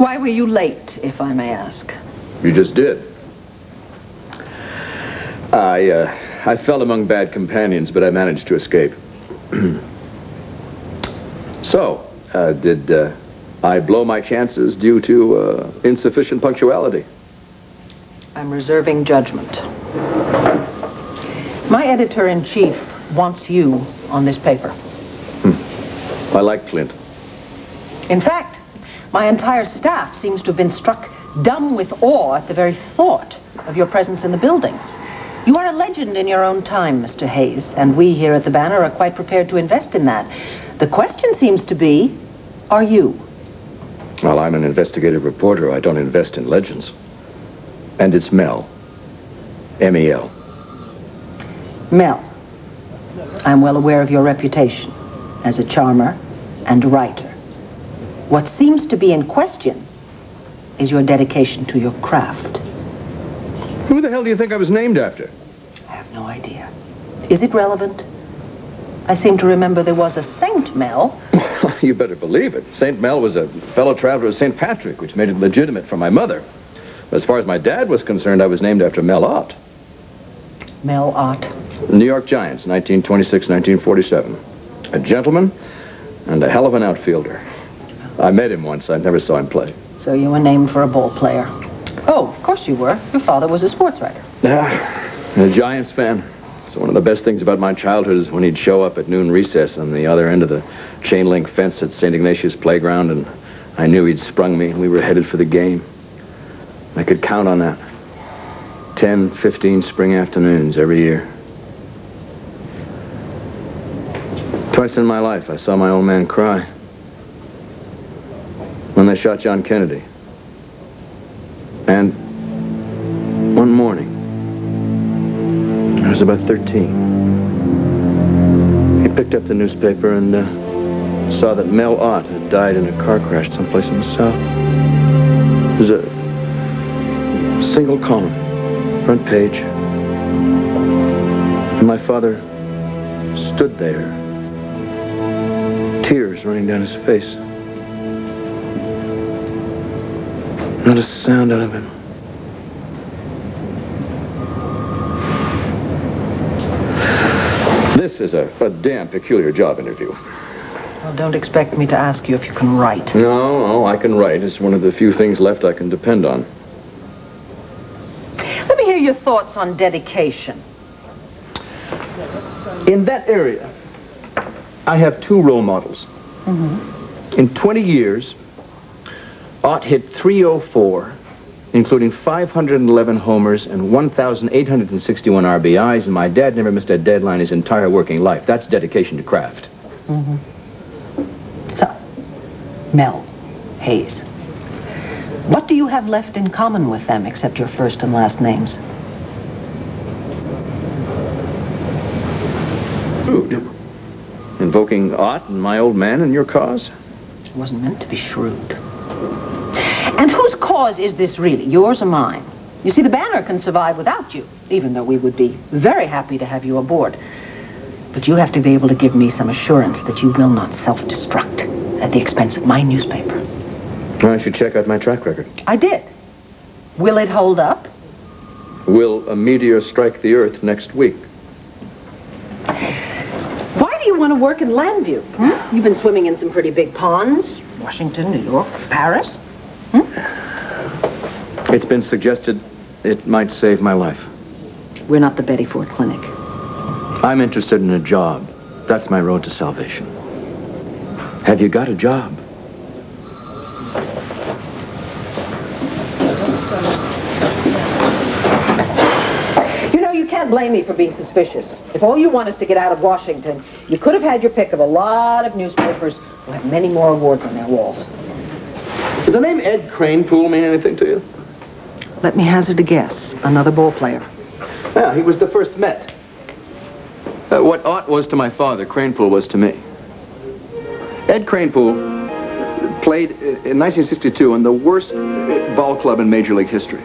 Why were you late, if I may ask? You just did. I fell among bad companions, but I managed to escape. So, did I blow my chances due to insufficient punctuality? I'm reserving judgment. My editor-in-chief wants you on this paper. I like Clint. In fact, my entire staff seems to have been struck dumb with awe at the very thought of your presence in the building. You are a legend in your own time, Mr. Hayes, and we here at the Banner are quite prepared to invest in that. The question seems to be, are you? Well, I'm an investigative reporter. I don't invest in legends. And it's Mel. M-E-L. Mel, I'm well aware of your reputation as a charmer and writer. What seems to be in question is your dedication to your craft. Who the hell do you think I was named after? I have no idea. Is it relevant? I seem to remember there was a Saint Mel. You better believe it. St. Mel was a fellow traveler of St. Patrick, which made it legitimate for my mother. As far as my dad was concerned, I was named after Mel Ott. Mel Ott. The New York Giants, 1926-1947. A gentleman and a hell of an outfielder. I met him once. I never saw him play. So you were named for a ball player. Oh, of course you were. Your father was a sports writer. A Giants fan. So one of the best things about my childhood is when he'd show up at noon recess on the other end of the chain-link fence at St. Ignatius Playground, and I knew he'd sprung me, and we were headed for the game. I could count on that. 10, 15 spring afternoons every year. Twice in my life, I saw my old man cry. When they shot John Kennedy. And one morning, I was about 13. He picked up the newspaper and saw that Mel Ott had died in a car crash someplace in the south. It was a single column, front page. And my father stood there, tears running down his face. Not a sound out of him. This is a damn peculiar job interview. Well, don't expect me to ask you if you can write. No, I can write. It's one of the few things left I can depend on. Let me hear your thoughts on dedication. In that area, I have two role models. In 20 years, Ott hit .304, including 511 homers and 1,861 RBIs, and my dad never missed a deadline his entire working life. That's dedication to craft. So, Mel Hayes. What do you have left in common with them except your first and last names? Rude. Invoking Ott and my old man in your cause? It wasn't meant to be shrewd. And whose cause is this really, yours or mine? You see, the Banner can survive without you, even though we would be very happy to have you aboard. But you have to be able to give me some assurance that you will not self-destruct at the expense of my newspaper. Why don't you check out my track record? I did. Will it hold up? Will a meteor strike the Earth next week? Why do you want to work in Landview? You've been swimming in some pretty big ponds. Washington, New York, Paris. It's been suggested it might save my life. We're not the Betty Ford Clinic. I'm interested in a job. That's my road to salvation. Have you got a job? You know, you can't blame me for being suspicious. If all you want is to get out of Washington, you could have had your pick of a lot of newspapers who have many more awards on their walls. Does the name Ed Kranepool mean anything to you? Let me hazard a guess. Another ball player. Yeah, he was the first Met. What Ott was to my father, Kranepool was to me. Ed Kranepool played in 1962 in the worst ball club in Major League history.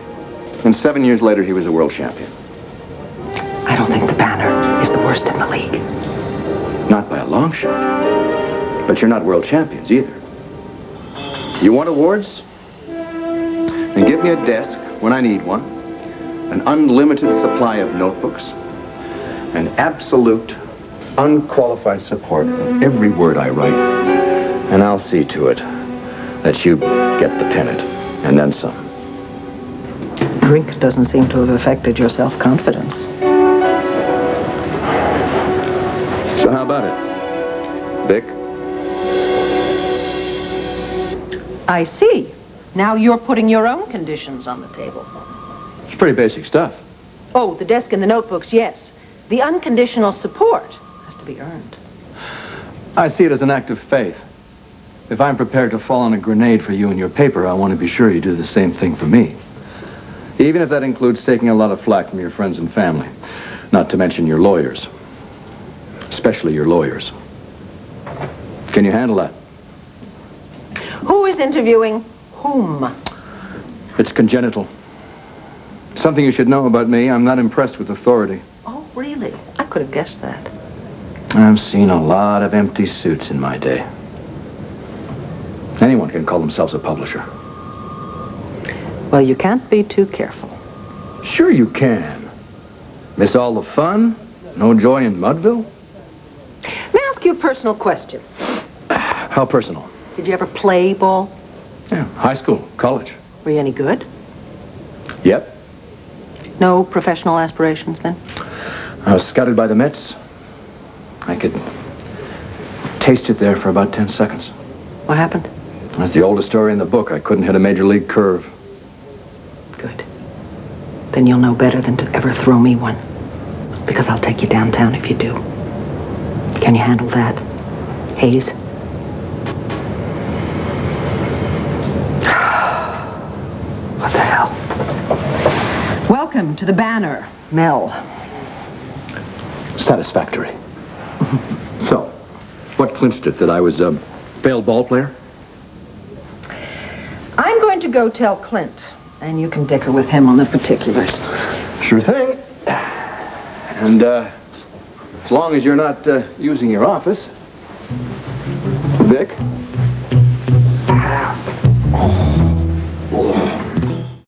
And 7 years later, he was a world champion. I don't think the Banner is the worst in the league. Not by a long shot. But you're not world champions either. You want awards? and give me a desk when I need one, an unlimited supply of notebooks, and absolute, unqualified support of every word I write, and I'll see to it that you get the pennant, and then some. Drink doesn't seem to have affected your self-confidence. So how about it, Vic? I see. Now you're putting your own conditions on the table. It's pretty basic stuff. Oh, the desk and the notebooks, yes. The unconditional support has to be earned. I see it as an act of faith. If I'm prepared to fall on a grenade for you and your paper, I want to be sure you do the same thing for me. Even if that includes taking a lot of flack from your friends and family. Not to mention your lawyers. Especially your lawyers. Can you handle that? Who is interviewing whom? It's congenital. Something you should know about me. I'm not impressed with authority. Oh, really? I could have guessed that. I've seen a lot of empty suits in my day. Anyone can call themselves a publisher. Well, you can't be too careful. Sure you can. Miss all the fun? No joy in Mudville? May I ask you a personal question? How personal? Did you ever play ball? Yeah, high school, college. Were you any good? Yep. No professional aspirations then? I was scouted by the Mets. I could taste it there for about 10 seconds. What happened? That's the oldest story in the book. I couldn't hit a major league curve. Good. Then you'll know better than to ever throw me one. Because I'll take you downtown if you do. Can you handle that, Hayes? What the hell? Welcome to the Banner, Mel. Satisfactory. So, what clinched it? That I was a failed ball player? I'm going to go tell Clint, and you can dicker with him on the particulars. Sure thing. And, as long as you're not using your office. Vic?